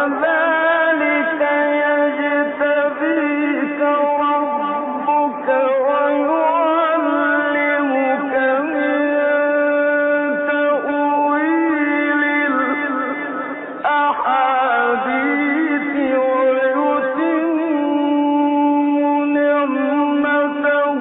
وكذلك يجتبيك ربك ويعلمك من تأويل الأحاديث ويتم نعمته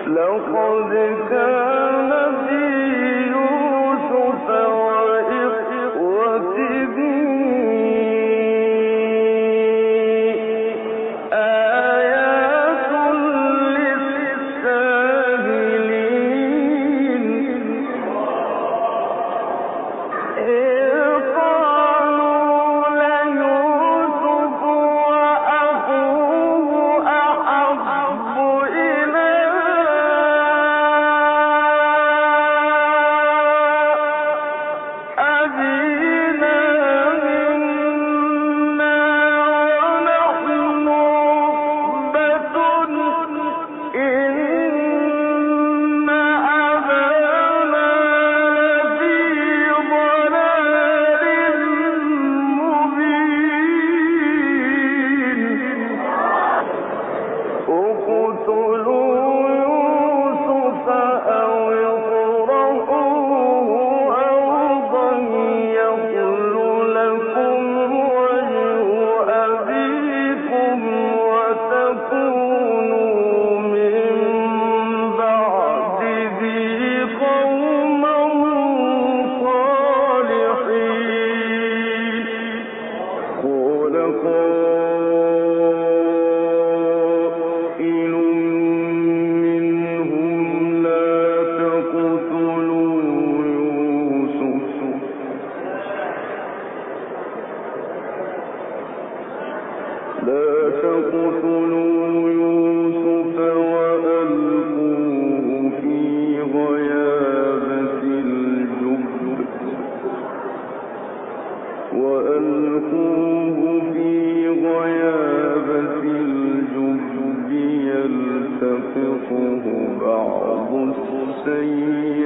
لقد كان في يوسف وإخوته آيات للسائلين إذ قالوا ليوسف وأخوه أحب إلى أبينا منا ونحن عصبة إن أبانا لفي ضلال مبين اقتلوا يوسف أو اطرحوه أرضا يخل لكم وجه أبيكم وتكونوا من بعده قوما صالحين قال قائل منهم لا تقتلوا يوسف وألقوه في غيابة الجب يلتقطه بعض السيء